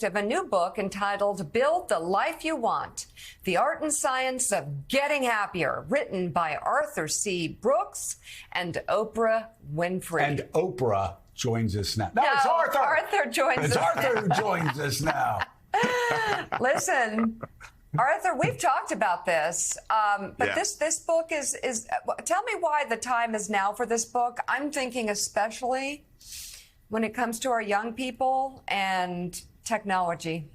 subject of a new book entitled Build the Life You Want, The Art and Science of Getting Happier, written by Arthur C. Brooks and Oprah Winfrey. And Oprah joins us now. No, it's Arthur. Arthur joins us. It's Arthur who joins us now. Listen, Arthur, we've talked about this, but this book is. Tell me why the time is now for this book. I'm thinking especially when it comes to our young people and technology.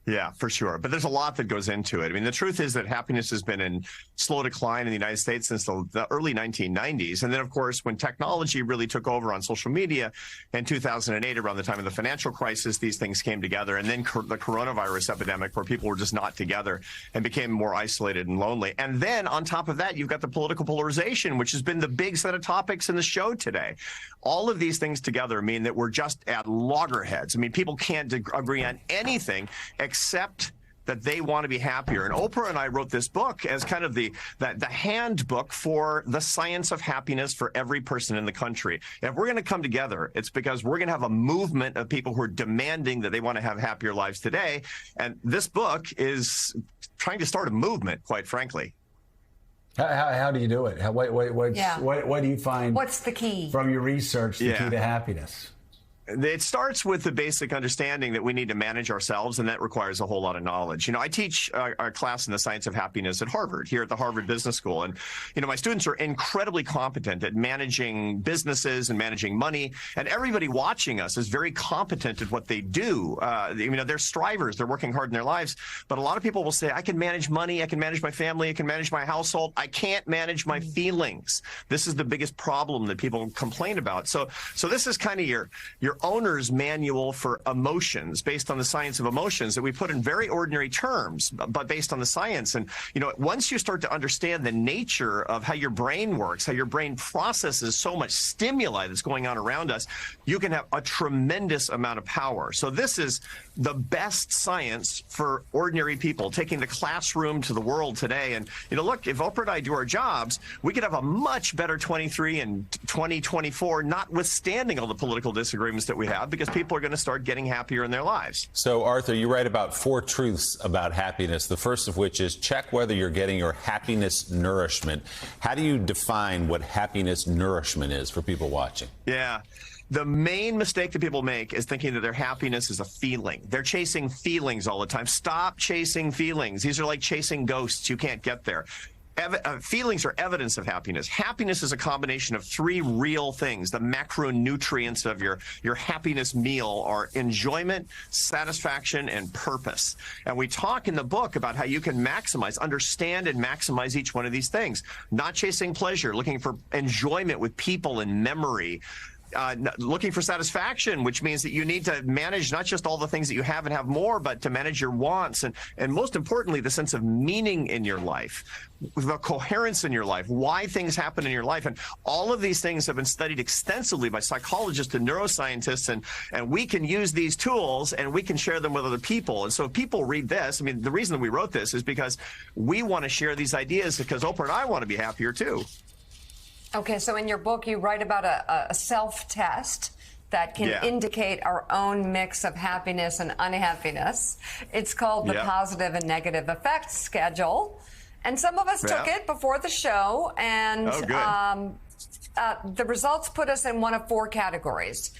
Yeah, for sure. But there's a lot that goes into it. I mean, the truth is that happiness has been in slow decline in the United States since the early 1990s. And then, of course, when technology really took over on social media in 2008, around the time of the financial crisis, these things came together. And then the coronavirus epidemic, where people were just not together and became more isolated and lonely. And then on top of that, you've got the political polarization, which has been the big set of topics in the show today. All of these things together mean that we're just at loggerheads. I mean, people can't agree on anything except that they want to be happier. And Oprah and I wrote this book as kind of the handbook for the science of happiness for every person in the country. And if we're going to come together, it's because we're going to have a movement of people who are demanding that they want to have happier lives today. And this book is trying to start a movement, quite frankly. How do you do it? What do you find? What's the key? From your research, the key to happiness? It starts with the basic understanding that we need to manage ourselves, and that requires a whole lot of knowledge. You know, I teach a class in the science of happiness at Harvard, here at the Harvard Business School. And, you know, my students are incredibly competent at managing businesses and managing money. And everybody watching us is very competent at what they do. You know, they're strivers. They're working hard in their lives. But a lot of people will say, I can manage money. I can manage my family. I can manage my household. I can't manage my feelings. This is the biggest problem that people complain about. So this is kind of your owner's manual for emotions, based on the science of emotions, that we put in very ordinary terms, but based on the science. And, you know, once you start to understand the nature of how your brain works, how your brain processes so much stimuli that's going on around us, you can have a tremendous amount of power. So this is the best science for ordinary people, taking the classroom to the world today. And, you know, look, if Oprah and I do our jobs, we could have a much better 23 and 2024, notwithstanding all the political disagreements that we have, because people are going to start getting happier in their lives. So, Arthur, you write about 4 truths about happiness, the first of which is check whether you're getting your happiness nourishment. How do you define what happiness nourishment is for people watching? Yeah. The main mistake that people make is thinking that their happiness is a feeling. They're chasing feelings all the time. Stop chasing feelings. These are like chasing ghosts. You can't get there. Feelings are evidence of happiness. Happiness is a combination of 3 real things. The macronutrients of your happiness meal are enjoyment, satisfaction, and purpose. And we talk in the book about how you can understand and maximize each one of these things. Not chasing pleasure, looking for enjoyment with people and memory. Looking for satisfaction, which means that you need to manage not just all the things that you have and have more, but to manage your wants and most importantly, the sense of meaning in your life, the coherence in your life, why things happen in your life. And all of these things have been studied extensively by psychologists and neuroscientists, and we can use these tools and we can share them with other people. And so if people read this, I mean, the reason that we wrote this is because we want to share these ideas, because Oprah and I want to be happier too. Okay, so in your book, you write about a self-test that can indicate our own mix of happiness and unhappiness. It's called the Positive and Negative Effects Schedule. And some of us took it before the show, and the results put us in one of 4 categories.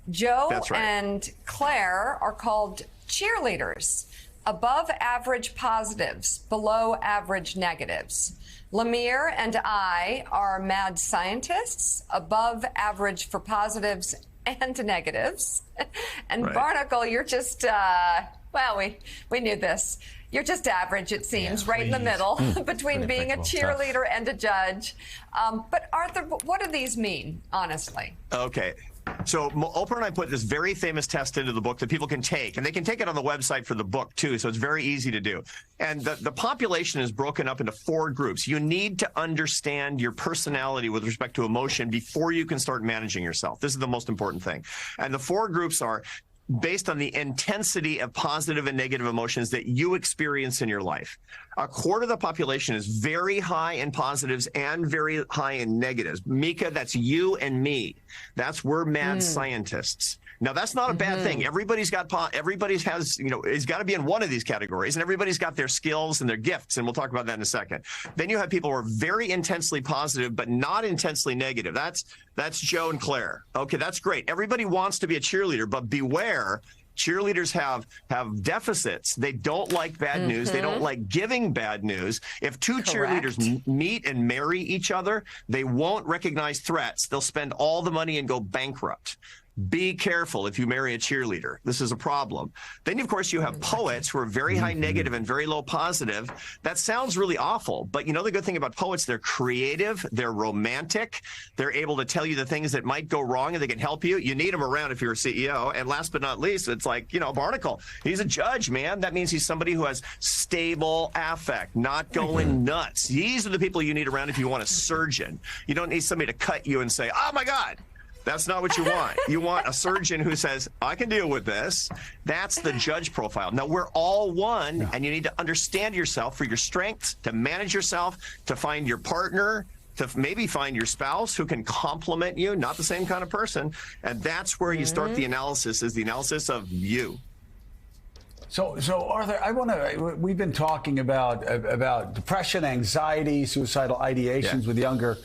Joe and Claire are called cheerleaders, above average positives, below average negatives. Lemire and I are mad scientists, above average for positives and negatives. And Barnacle, you're just, well, we knew this. You're just average, it seems, right in the middle between being a cheerleader and a judge. But Arthur, what do these mean, honestly? Okay. So Oprah and I put this very famous test into the book that people can take, and they can take it on the website for the book too, so it's very easy to do. And the population is broken up into 4 groups. You need to understand your personality with respect to emotion before you can start managing yourself. This is the most important thing. And the 4 groups are based on the intensity of positive and negative emotions that you experience in your life. A quarter of the population is very high in positives and very high in negatives. Mika, that's you and me. We're mad scientists. Now, that's not a bad thing. Everybody's has, you know, has got to be in one of these categories, and everybody's got their skills and their gifts, and we'll talk about that in a second. Then you have people who are very intensely positive, but not intensely negative. That's Joe and Claire. Okay, that's great. Everybody wants to be a cheerleader, but beware. Cheerleaders have deficits. They don't like bad news. They don't like giving bad news. If two cheerleaders meet and marry each other, they won't recognize threats. They'll spend all the money and go bankrupt. Be careful if you marry a cheerleader. This is a problem. Then, of course, you have poets who are very high negative and very low positive. That sounds really awful. But you know the good thing about poets, they're creative, they're romantic, they're able to tell you the things that might go wrong and they can help you. You need them around if you're a CEO. And last but not least, it's like, you know, Barnacle. He's a judge, man. That means he's somebody who has stable affect, not going nuts. These are the people you need around if you want a surgeon. You don't need somebody to cut you and say, oh, my God. That's not what you want. You want a surgeon who says, I can deal with this. That's the judge profile. Now, we're all one, and you need to understand yourself for your strengths, to manage yourself, to find your partner, to maybe find your spouse who can complement you, not the same kind of person. And that's where you start the analysis, is the analysis of you. So Arthur, we've been talking about depression, anxiety, suicidal ideations with younger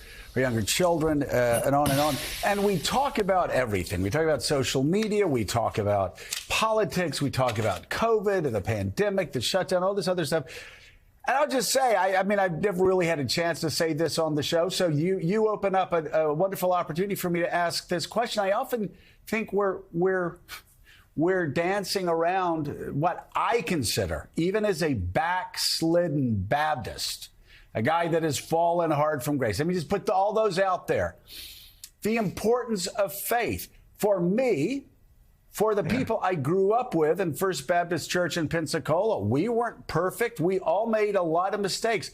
children, and on and on. And we talk about everything. We talk about social media. We talk about politics. We talk about COVID and the pandemic, the shutdown, all this other stuff. And I'll just say, I mean, I've never really had a chance to say this on the show. So you open up a wonderful opportunity for me to ask this question. I often think we're dancing around what I consider, even as a backslidden Baptist, a guy that has fallen hard from grace. Let me just put all those out there. The importance of faith. For me, for the people I grew up with in First Baptist Church in Pensacola, we weren't perfect. We all made a lot of mistakes.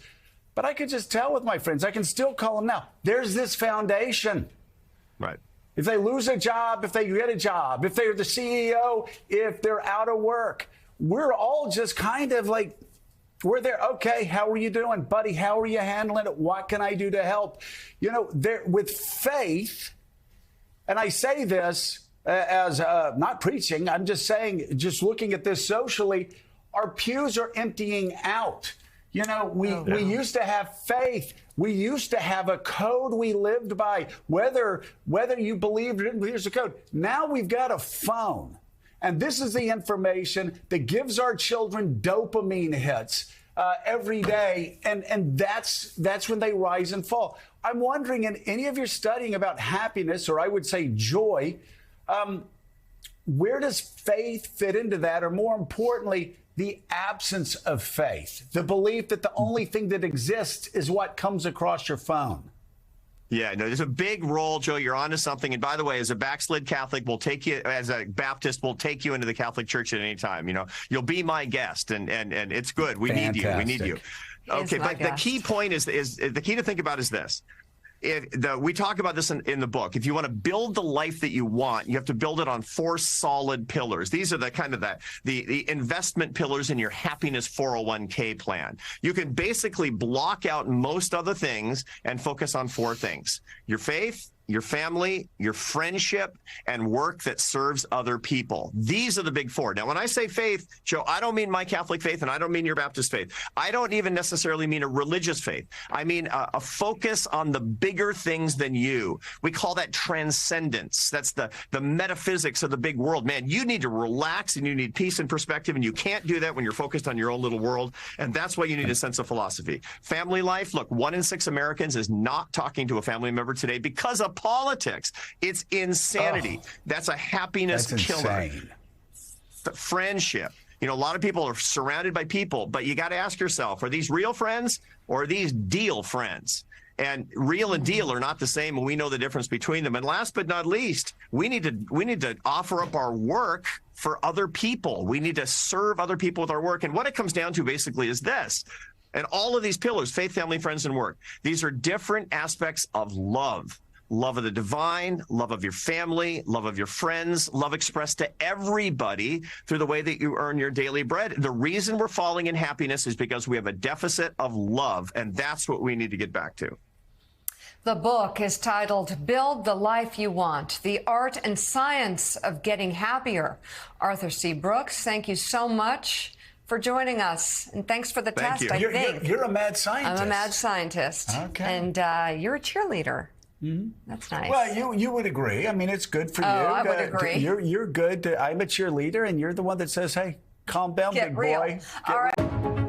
But I could just tell with my friends, I can still call them now, there's this foundation. Right. If they lose a job, if they get a job, if they're the CEO, if they're out of work, we're all just kind of like, we're there. Okay, how are you doing, buddy? How are you handling it? What can I do to help? You know, there with faith, and I say this as not preaching, I'm just saying, just looking at this socially, our pews are emptying out. You know, we used to have faith. We used to have a code we lived by, whether you believed or didn't believe there's a code. Now we've got a phone. And this is the information that gives our children dopamine hits every day. And that's when they rise and fall. I'm wondering, in any of your studying about happiness, or I would say joy, where does faith fit into that? Or more importantly, the absence of faith, the belief that the only thing that exists is what comes across your phone. Yeah, no, there's a big role, Joe. You're onto something. And by the way, as a backslid Catholic, we'll take you, as a Baptist, we'll take you into the Catholic Church at any time. You know, you'll be my guest, and it's good. We need you. We need you. Okay, but the key point is the key to think about is this. We talk about this in the book. If you want to build the life that you want, you have to build it on 4 solid pillars. These are the kind of the investment pillars in your happiness 401k plan. You can basically block out most other things and focus on 4 things: your faith, your family, your friendship, and work that serves other people. These are the big 4. Now, when I say faith, Joe, I don't mean my Catholic faith, and I don't mean your Baptist faith. I don't even necessarily mean a religious faith. I mean a focus on the bigger things than you. We call that transcendence. That's the metaphysics of the big world. Man, you need to relax, and you need peace and perspective, and you can't do that when you're focused on your own little world, and that's why you need a sense of philosophy. Family life, look, 1 in 6 Americans is not talking to a family member today because of politics. It's insanity. That's a happiness killer. Friendship. You know, a lot of people are surrounded by people, but you got to ask yourself, are these real friends or are these deal friends? And real and deal are not the same, and we know the difference between them. And last but not least, we need to offer up our work for other people. We need to serve other people with our work. And what it comes down to basically is this. And all of these pillars, faith, family, friends, and work, these are different aspects of love. love of the divine, love of your family, love of your friends, love expressed to everybody through the way that you earn your daily bread. The reason we're falling in happiness is because we have a deficit of love, and that's what we need to get back to. The book is titled Build the Life You Want, The Art and Science of Getting Happier. Arthur C. Brooks, thank you so much for joining us. And thanks for the test, I think. You're a mad scientist. I'm a mad scientist. Okay. And you're a cheerleader. Mm-hmm. That's nice. Well, you would agree. I mean, it's good for you. I would agree. You're good. I'm a cheerleader, and you're the one that says, hey, calm down, Get big real. boy. All right.